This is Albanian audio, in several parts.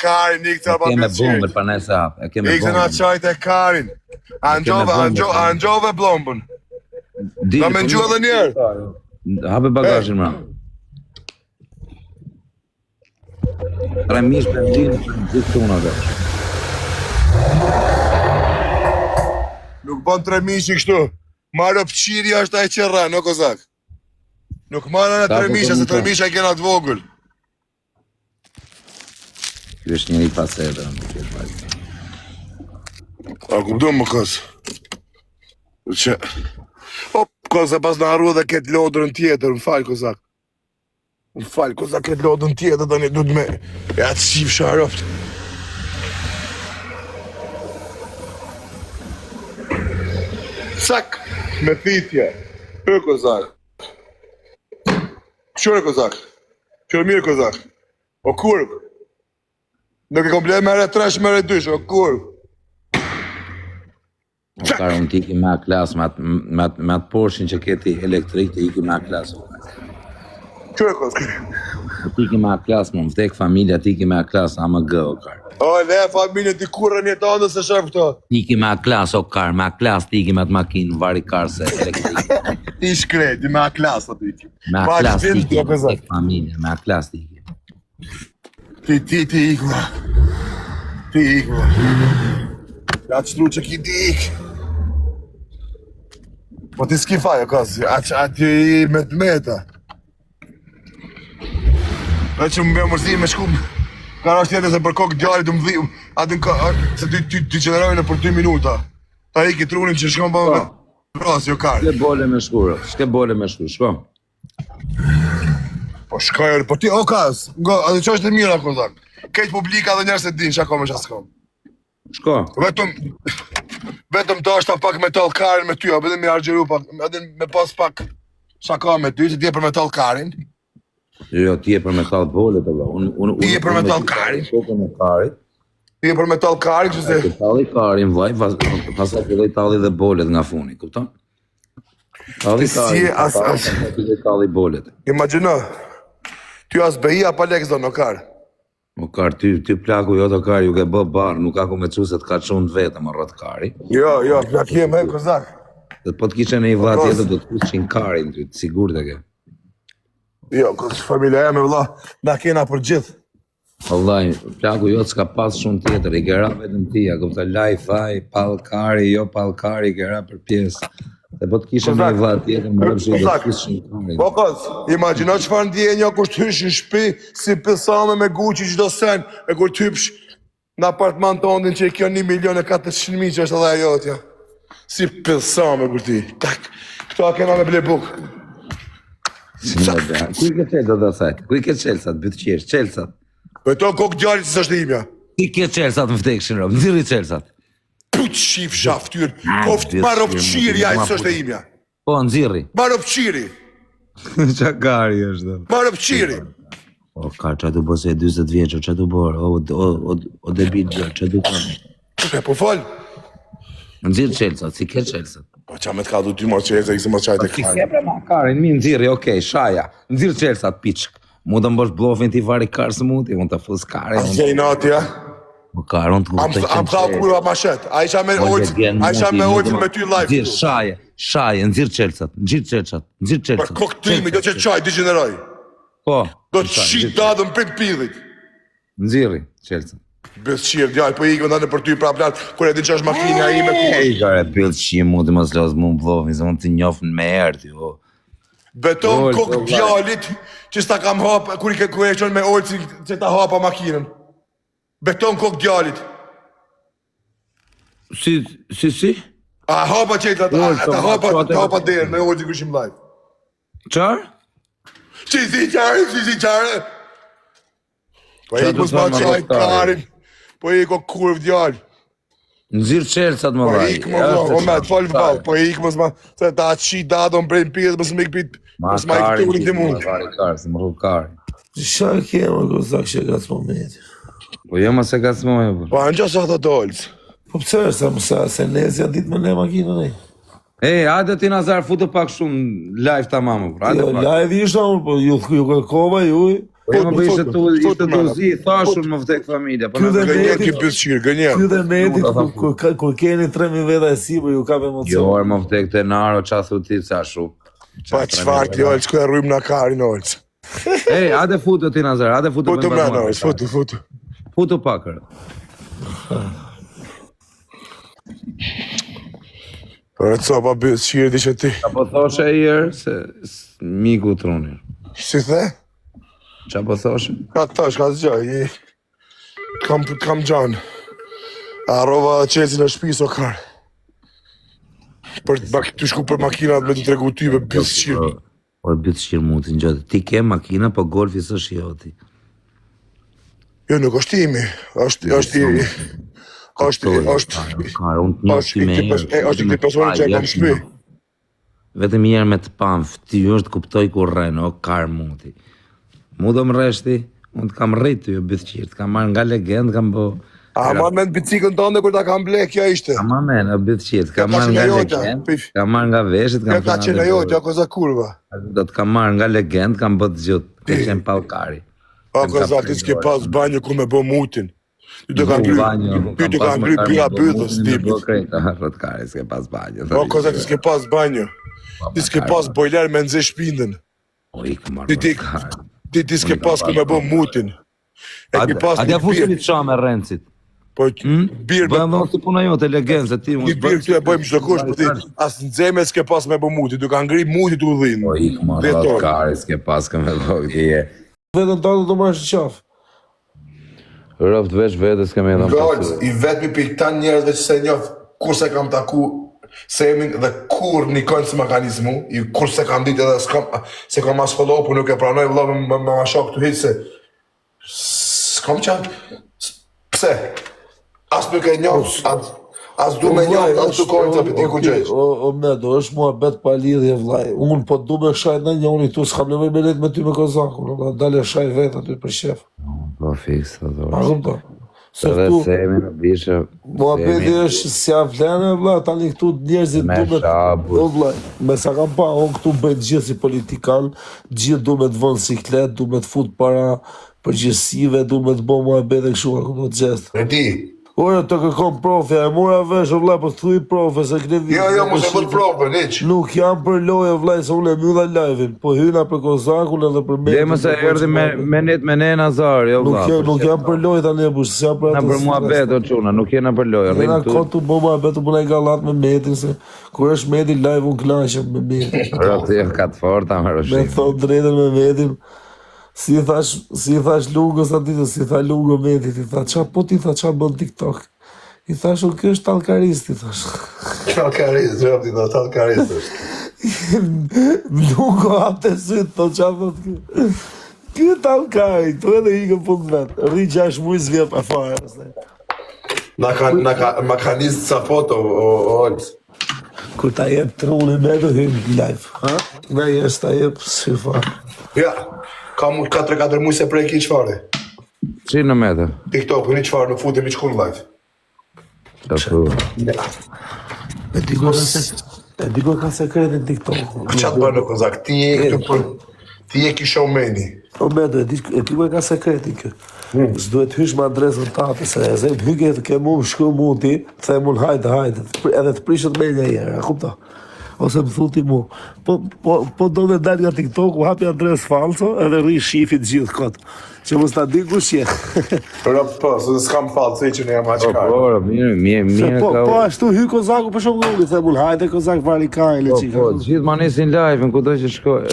Karin, ikë të pa Kemë bombën për nëse hap. Ikë të na qajt e Karin. Angjove blombën. Do me ngjua edhe njerë. Hape bagazhin mra. Remish benzinë gjithë tuna dhe. Nuk bën 3 mishi kështu. Marë pëqiri është ai që rra, no kozak. Nuk marrën e 3 misha, se 3 misha i kena të vogël. Ky është njëri pas edhe. A kuptoj më kos. Që koza pas në harru dhe ketë lodrën tjetër, më falë kozak. Më falë, koza ketë lodrën tjetër, dhe një du të me... Ja të shqip sharoft. Sak, me thithje. Kozak. Qërë kozak? Qërë mirë kozak? O kurg? Nuk e komplet me re 3, me re 2, o kurg? O karë, unë t'i me a klasë, me atë Porshin që keti elektrik, t'i me a klasë. Qërë kozak? T'i me a klasë, më vdek familja, t'i me a klasë, AMG, o karë. O, le, familje t'i kurë një të andës e shef këto. T'i me a klasë, o karë, me a klasë t'i me atë makinë, vari karë se elektrik. Ti shkret, me a klasë atë iki. Me a klasë t'i me vdek familja, me a klasë t'i. Ti ikma. Ti ikma. Ja të shtru që ki ti ik. Po ti s'ki fajo, kasi, ati me të meta. Dhe që më bërë mërzi me shkum, ka është tjetër se për kokë djarit të më dhiu, atin ka, se ty qenerojnë për 2 minuta. Ta iki trunin që shkom për rras, jo karë. Shke bole me shkurë, shko. Po shkojër, po ti, o kas, atë që është të mira, kozak. Kejtë publika dhe njerës e din, shako me shaskom. Shko. Vetëm të është ta pak metal karin me ty, a vetëm me argjeru pak, edhe me pas pak shaka me ty, se ti e për metal karin. Jo, ti e për metal bolet, ti e për metal karin. Ti e për metal karin, që se... Talli karin, vaj, pasaj përdoj talli dhe bolet nga funi, kupton? Talli karin, talli bolet. Imagino, ty as behia pa leks do në karë. O karë, ty plaku jo të karë, ju ke bë barë, nuk ka ku me cu se të ka qunë të vetëm, rrët kari. Jo, plak jem, kozak. Dhe po të kishe në i vlatë jetë, do të kushin karin, ty të sigur të ke. Jo, familja e me vla, na kena për gjithë. Vallaj, plaku jo të s'ka pas shumë tjetër, i kera vetëm tia, këpëta laj, faj, pal kari, jo pal kari, i kera për pjesë. Dhe po të kishe në i vlatë tjetër, më rëpshi do të kushin karin. Po kos, imagino qëfar ndjenja kur t'hysh në shpi, si pësame me Gucci qdo sen, e kur t'hypsh në apartman të ondin që i kjo 1.400.000 që është edhe ajotja. Si pësame kur ti, tak, këto a kena me ble buk. Kuj ke qelë dhe sajtë? Kuj ke qelsat, bëtë qesh, qelsat? Për to kokë djallit së është imja. Kuj ke qelsat më vdekshin rëmë, nëziri qelsat? Putë shif shaftyrë, koftë marë pëqiri ajtë së është imja. Po, nëziri. Marë pëqiri. Qa kari është? Marë pëqiri. O, ka, që du bëse 20 vjeqë, që du bërë, o debit gjë, që du bërë. Po falë. Nëzirë qelsat, si ke qelsat? Po qa me t'ka du ty marë qelsat, i se marë qajtë e kari. Si ke ma karin, mi nëzirë, okej, shaja, nëzirë qelsat, piqk. Mu të mbësh blofin t'i vari karë së muti, unë të fus karin. A gjej nati, ja? Më karën të të qenë. Am thau kura ma shet, a isha me ojtën me ty live. Nëzirë, shaje, nëzirë qelsat, nëzirë qelsat. Për kokë trimi, do që qaj, digeneroj. Po. Do të shqit dadën për pidhit. Nëziri, qelsat. Bësë qirë, djallë, po i këmë për ty pra platë, kur e di që është makinja i me kush. E i kare, bëllë qirë, mu të mos lozë mu më blofin, se mund të njofën me erë, jo. Beton kokë djallit, që s'ta kam hapë, kur e qënë me ojtë që ta hapa makinën. Beton kokë djallit. Si? A hapa qëtë, ta hapa derë, me ojtë që këshim live. Qarë? Si qarë. Po i kus ma qaj karin, po i ko kurv djallë. Nëzirë qelsat më vaj. Po i këmë o me të folë vëllë, po i këmë më, se ta qi dadon brejnë pjetë, mësë me i këpit, mësë ma i këtë urin të mund. Ma karin, se më rrë karin. Qa kemë, gozak që gacë momenti? Po jo ma se gacë momenti. Po anë gjasë ato dolës. Po pëse është, se nezja ditë më ne makinën e? Hajde ti Nazar, futë pak shumë live ta mamë. Jo, live isha, po ju kërkova ju, Po më bëj ishte tu zi, thashun më vdek familja. Po Gënjer ki pësqir, gënjer. Ky dhe Mehdi kur keni 3000 veta e sipër ju ka emocion. Jo, më vdek te naro, qa thu ti, ca shu. Pa çfarë ti Olc, ku e rrym na karin Olc. Ej, hajde futu ti Nazar, hajde futu. Futu më na Olc, futu. Futu pakër. Por co pa pësqir di që ti. Apo thoshe e herë se miku truni. Si the? Qa po thoshe? Ka tash, ka zgjaj. Kam gjan. Arrova qesin e shtëpisë o kar. Për të shku për makinat me të tregu ty me pësqir. Por pësqir mund të ngjotë. Ti ke makina, po golfi s'është joti. Jo, nuk është imi. Është i personi që e kam shpi. Vetëm njerë me të pam ftyrë të kuptoj ku rrenë, o kar muti. Mu do më reshti, unë të kam rritë jo bëthqirë, të kam marrë nga legend, kam po... A ma me në bicikën tënde kur ta kam blek, kjo ishte. A ma me në bëthqirë, të kam marrë nga legend, kam marrë nga veshit, kam ka qenë ajo, tja koza kurva. Do të kam marrë nga legend, kam bët zhjutë, të qenë palkari. A koza, ti s'ke pas banjo ku me bo mutin. Ty të kam ngry pira bëdhës, dimit. Rotkari, s'ke pas banjo. A koza, ti s'ke pas banjo. Ti s'ke pas bojler me nëzhe shpindën. O, i këmarë rotkari. Ti s'ke pas ku me bo mutin. Adja fushë një qa me rrencit. Po, birë me... Bëjmë të puna jo të legend, se ti... Një birë këtu e bëjmë qdo kush, po ti asë në zeme s'ke pas me bo mutin, du ka ngri mutit u dhinë. O, i këmarë rotkari, s'ke pas këme bëjmë të je. Vetën të do marrë qaf. Rëft veç vetës kemi edhe më Golc, i vetëmi për këta njerëzve që se njof kur se kam taku Semin dhe kur nikojnë së mekanizmu, kur se kam ditë edhe se kam as follow, por nuk e pranoj vëllai me ma shok këtu hiç se s'kam qanë, pse? As nuk e njoh, as du me njoh, as du kojnë të pëti ku gjejsh. O Medo, është mua bet pa lidhje vllai. Unë po du me shaj në njoni tu, s'kam nevoj me let me ty me kozakun, dalë shaj vetë aty për shef. Po fiks, të A kupton? Se edhe këtu, Semi në bishë... mua beti është si a vlenë, vla, tani këtu njerëzit Me du me... shabut. O vla, me sa kam pa, unë këtu bëjt gjithë si politikan, gjithë du me të vënë siklet, du me të fut para përgjësive, du me të bo mua beti këshu, a këtu të gjestë. E di? Ora të kërkom profe, e mora vesh, o vla, po thuj profe, se këtë vit... Jo, mos e bët profe, niq. Nuk jam për loje, vla, se unë e mjudha live-in, po hyna për kozakun edhe për me... Dhe më se erdi me net me ne Nazar, jo vla. Nuk jam për loje tani e bush, se jam për Na për mua bet, o quna, nuk jena për lojë, Jena rrim tu. kontu bo ma betu bëna i galat me Metin, se kur është Meti live unë knaqem me Metin. Rëtë jo ka të forta me Me rëshim. thot drejtën me Metin, si i thash Lugos aty, si i tha Lugo Metit, i tha qa po ti tha qa bën TikTok. I thash o kjo është talkarist, i thash. Talkarist, rëpti do, talkarist është. Lugo hapte sytë, thot qa thot kjo. Kjo talkari, të edhe i ke punë vetë. Rri 6 muj zvje pa fare. Na ka nisë ca foto, o Olc. Kur ta jep trunë me do hynë live, ha? Nga jes ta jep si fare. Ja, ka mu 4 muj se prej ki qfare. Qinë në metë? TikTok, një qfare, nuk futim një qkur live. Të fu. E digo ka sekretin TikTok. Qa të bërë në kozak, ti je këtu për... Ti je ki showmeni. O Medo, e digo ka sekretin kë. S'duhet hysh me adresën tate, se e zem hyke të ke mu shku mu ti, the mun hajde, edhe të prishët me një jere, a kupta? Ose më thuti mu, po do me dal nga TikTok, u hapi adres falso, edhe rri shifit gjithë kotë. Që mos ta di kush je. Po, se s'kam falë, se që në jam aqë karë. Po, mirë ka... Po, ashtu hy Kozaku për shumë gulli, the mun hajde Kozak vali kajle qika. Po, gjithë ma nisin live-in, ku do që shkoj.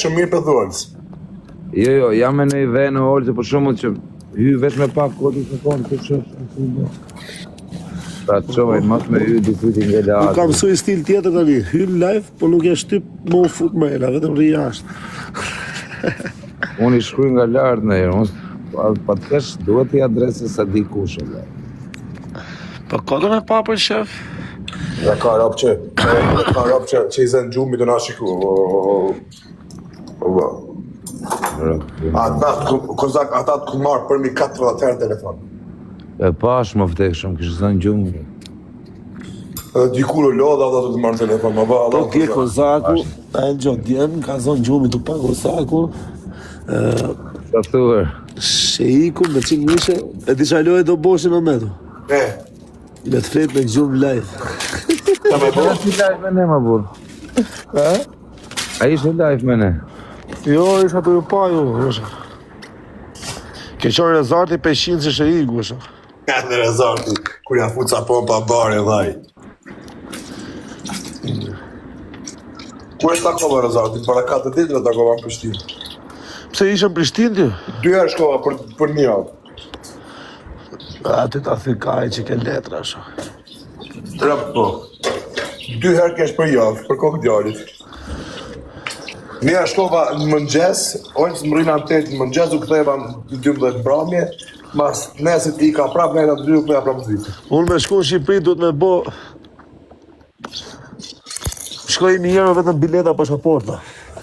Shumë mirë për dhuans. Jo, jam e në i vejë në olë, për shumë që hy veç me pak kodit në konë, këtë shumë. Pra të qojnë, mas me hy dikuti nga Nuk latë. kam mësuj stil tjetër tani, hynë live, po nuk e shtyp më u fut me ela, vetëm rri jashtë. Unë i shkruj nga lartë në herë, pa të kesh duhet i adresë sa di kush e le. Po kodën e papër, shef? Dhe ka rap që i zënë gjumi do na shiku. Ata të ku marë për mi 40 herë telefon. E pash më vdek shumë, kishë zënë gjumë. Edhe dikur u lodha ata të marrë telefon, ma ba, Po tje Kozaku, a e në gjotë djenë, ka zonë gjumi të pa Kozaku, Të thuar. Se iku me qik mishe, e ti qaloj do boshin o metu. Me të flet me gjumë live. A ishte live me ne, ma burë? A ishte live me ne? Jo, isha për ju pa ju, vësha. Ke qërë rezarti pe shinë që shë iku, vësha. Në rezarti, kur ja fut sa pompa bare, vaj. Kur është takova rezarti? Para 4 ditë dhe takova në Prishtinë. Pse isha në Prishtinë ty? 2 herë shkova për një javë. Ati ta thikaj që ke letra, shë. Rëp, po. 2 herë kesh për javë, për kokë djallit. Një herë shkova në mëngjes, ojnës më rrinë anë 8 në mëngjes, u këtheva në 12 mbrëmje, mas nesit i ka prap, nejta 2 u këtheja prap në zvitë. Unë me shku në Shqipëri duhet me bo... Shkoj një herë me vetëm bileta pasaporta.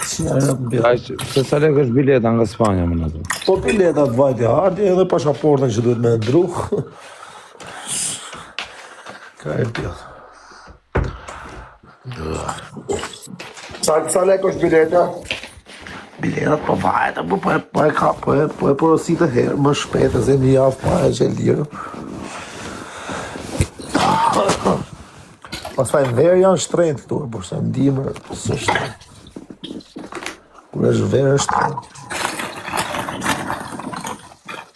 Se sa lek është bileta nga Spanja, më në të? Po biletat vajtja ardi edhe pasaportën që duhet me ndru. Ka e pjallë. Sa lek është bileta? Biletat po vajta, po e ka, po e porosit e herë, më shpet e zem një javë pa e që lirë. Pastaj verë janë shtrejnë këtu, por se ndimër, së shtrejnë. Kur është verë është shtrejnë.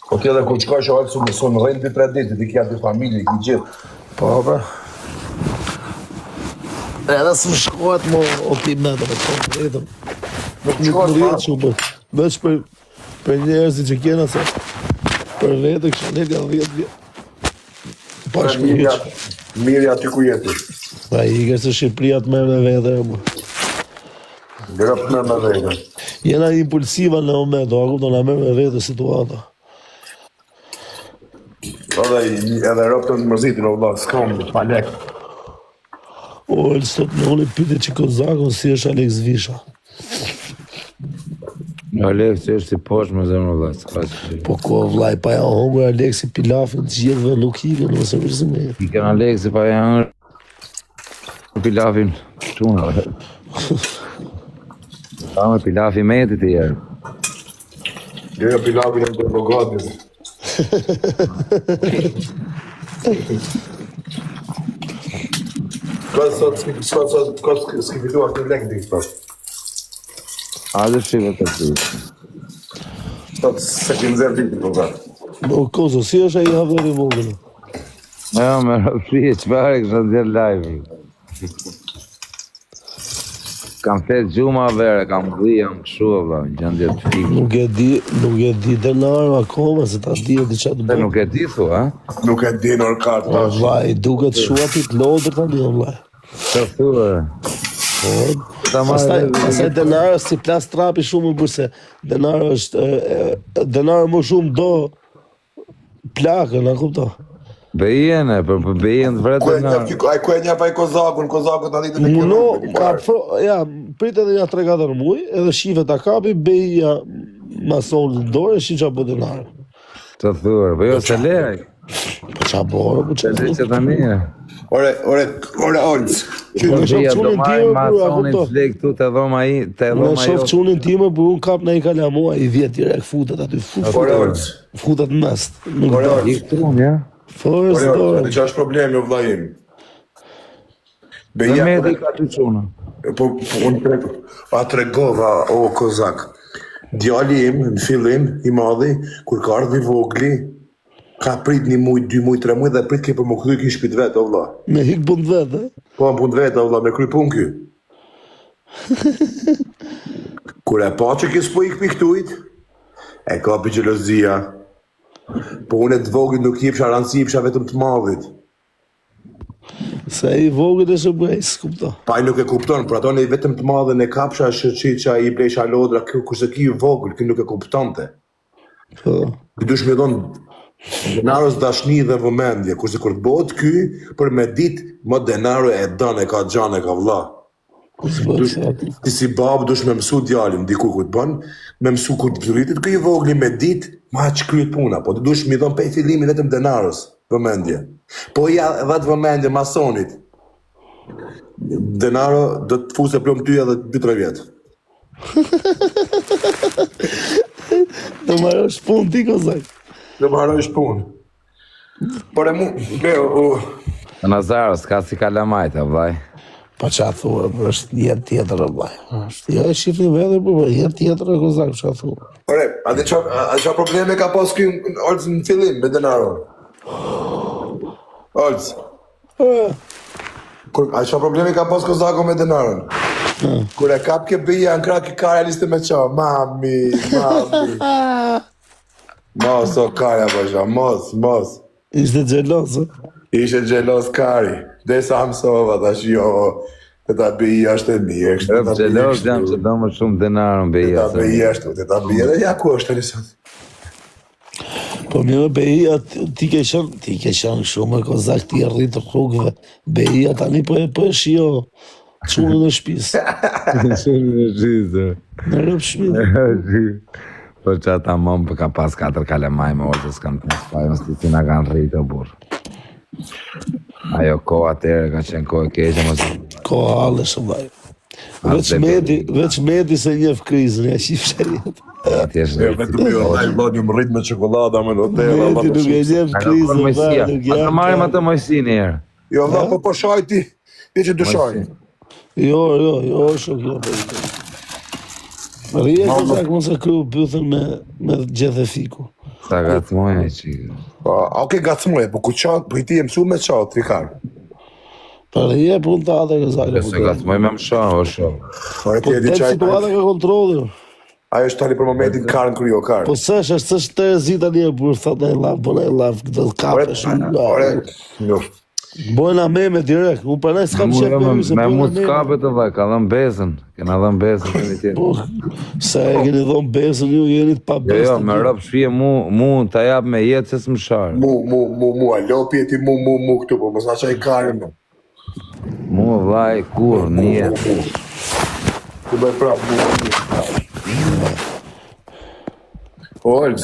Po ti edhe kur qkoj shohet su mëson në rejnë 2-3 ditë, ti kja 2 familje, ki gjithë. Po, pra. Edhe së më shkohet më optimet, po vetëm. Nuk më rjetë shumë, po. Veç për njerëzit që kjena se për vete kështë ne ka 10 vjetë. Pa shkëllë. Mirja aty ku jeti. Pra i ke se Shqipëria të merë me vete, po. Grëp me vete. Jena impulsiva në moment, a kupton, na merë me vete situata. Edhe rëp të në mërzitin, o vla, s'kam, pa lek. O, e sot në unë pyte që kozakon si është Alex Visha. Alex që është i poshë me zemë vla, s'ka që që. Po ko vlaj, pa ja hongur Alexi pilafin të gjithve nuk hiken, nëse vërëzime. I ken Alexi pa janë pilafin quna. Ta me pilafi metit i jerë. Jo, pilafin e të bogatit. S'ki fituar të lek dik, sot. A dhe shive të të. Sot se ki nëzër dik, bogat. O, kozo, si është e i haveri vogënë? Jo, me rëpri e qëpare kështë në djerë live. Kam flet gjuma vere, kam gri, jam këshu, vla, në gjëndje të fikë. Nuk e di denaro akoma, se ta di e di qatë Se bërë. nuk e di, thua, Nuk e di në orkat, O, vlaj, duket shuatit lodër të një, vlaj. Të thua. Pastaj denaro si plas trapi shumë bërse. Denaro është, denaro më shumë do plakën, a kupto? Bejene, për bejene të vretë në... Ku e një pa i kozakun të aditën e No, ja, prit edhe një 3-4 muj, edhe shive ta kapi, beja mason në dorë, shi qa po denaro. Të thua, po jo se lej. Po qa borë, po qa Se lej që të një. Ore, Olc. Në shof qunin time, bro, a Masonin kupto? të lej këtu të dhoma i, të Në dhoma shof jo. qunin time, bro, unë kap në i kalamua, i vjet direkt, futet aty, Ore, Olc. futet në mes. Nuk Ore, do. Olc. I këtu, ja? Forës Ore, do. Olc, që është problemi, o vlajim. Dhe me di ka të quna. Po, unë treku. A tregova, o kozak. Djali im, në fillim, i madhi, kur ka ardhë i vogli, ka prit 1 muj, 2 muj, 3 muj, dhe prit ke për më këthuj ki shpit vetë, o vla. Me hik bund vetë, Po, më pun vetë, o vla, me kry pun ky. Kur e pa që kis po i këpi këtujt, e ka për gjelozia. Po unë e të voglit nuk jipsha rëndësi, jipsha vetëm të madhit. se i vogët e shë bëjë, s'kupto. Pa i nuk e kupton, për ato ne vetëm të madhe e kapsha shërqit që i blesha lodra, kurse ki i vogël, ki nuk e kuptonte. Po, Këtush me donë denarës dashni dhe vëmendje, kurse kur të bëhet ky, për me dit, më denaro e dënë, e ka gjanë, e ka vlla. s'bëjë se ati. Ti si babë dush me mësu djalin, diku ku të bën, me mësu kur të rritit ky i vogli me dit, ma që kryet puna, po të dush mi dhon pej fillimi vetëm denarës, vëmendje. Po ja edhe të vëmendje masonit. Denaro do të fuse plom ty edhe 2-3 vjetë. Do marrë shpun ti kozak. Do më harojsh punë. Por e mu, Nazar, s'ka si kalamajta, vllai. Pa qa thua, për është jetë tjetër, vllai. Ja e shifni vedhe, po jetë tjetër e kozak, qa thua. ore, a di qa probleme ka pas ky Olc në fillim me denaron? Olc, a qa probleme ka pas Kozako me denaron? Kur e kap ke bija në krak i karja liste me qa, mami. Mos o karja pasha, mos. Ishte gjelos, Ishe gjelos kari, desa mësova, tash jo, të ta bija është e mirë, kështë Rëp gjelos jam që do më shumë denarën të beja. ta bija është, të ta bija, dhe ja ku është të njësot. po mirë Beia, ti ke qenë shumë e kozak ti e rritë rrugëve. Beia tani po e shio çunën e shtëpisë. Shumë në gjithë. Në rrëp shpirë. Po që ata mëmë ka pas 4 kalamaj me orë që s'kam të nësfajnë, së ti nga kanë rritë o burë. Ajo kohë atëre ka qenë kohë e keqe, mos... Koha halë shumë vaj. Veç medi se njef krizën, ja shif shërjet. Ti është Vetëm jo, taj vlod një më rritë me qokolada, me në hotel, Medi nuk e njef krizën, mojësia. nuk Ata jam. marim atë mojësi një herë. Jo, vla, po shaj ti që dëshaj. Jo, shok, jo. Rije kozak mos e kryu pythën me gjethe fiku. Sa ka të moja i qikë. A oke gacmoje, po ku qatë, po i ti e mësu me qatë, trikar. Për rije pun të atë kozak. Se ka të moj me më shohë, o shohë. Ore Po ti e di tek qaj, situata ka kontrolli. ajo është tani për momentin karën kryo karë. Po s'është të zita një burë, thot në e laf, po në e laf, këtë kape shumë. Ore, jo, Bojna meme direkt, unë për ne s'kam qef me ju se Me bojna mu meme. s'kape të vaj, ka dhëm bezën. Kena dhëm bezën të një tjetë. Po, se e keni dhonë besën ju, jeni të pa Jo, besë. me rëpë shpije mu të jap me jetë që s'më sharë. alopi e ti mu këtu, po mos na qaj karën, no. Mu vaj, kur, një. Ku bëj prap, mu. Olc.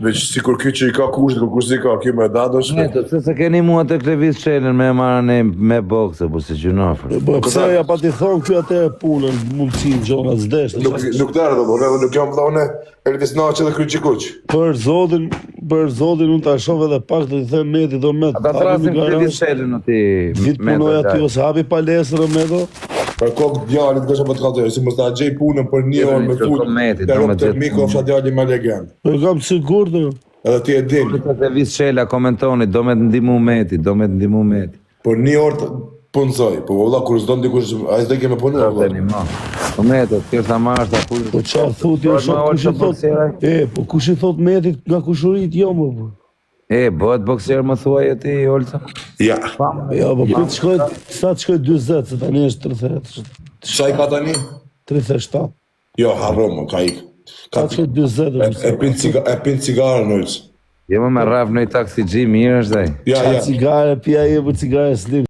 Veç si kur ky që i ka kusht, kur kush i ka, kjo me dadosh. Ne, të se keni mua të klevis qenën me marrën me bokse, po se gjunofër. Po, pse ja pa ti thonë kjo atë e punën, mundësin, gjona, zdesh. Nuk të ardhë, po, nuk jam vdhone Elvis Naçi dhe Kryqi Kuq. Për zotin, unë ta shoh edhe pak të i them meti do me Ata të rasin klevis qenën në ti. Vit punoj aty ose hapi palesër me do. Për kokë djalit kështë më të kaltërë, si mos ta gjej punën për një orë me fut, të ropë të miko, fsha djali me legend. Po kam sigur të. Edhe ti e din, Të të vis qela komentoni, do me të ndimu meti, për një orë të punëzoj, po valla kur s'do ndikush, a i s'do ke me punë, Të valla. një ma. Po metë, të kërsa marrë sa kur... Po çfarë thot jo shoh kush i thot? Po kush i thot metit nga kushurit jo më po. Bëhet bokser më thuaj e ti, Olca? Ja, Jo, po prit shkoj, sa të shkoj 40, se tani është 30. qa i ka tani? 37. Jo, harro më, ka ik. Sa të shkoj 40. E pin cigarën, Olc. Jema me raf në i taksi gji, mirë është dhe. Ja, Qa cigare, pia je për cigare slim.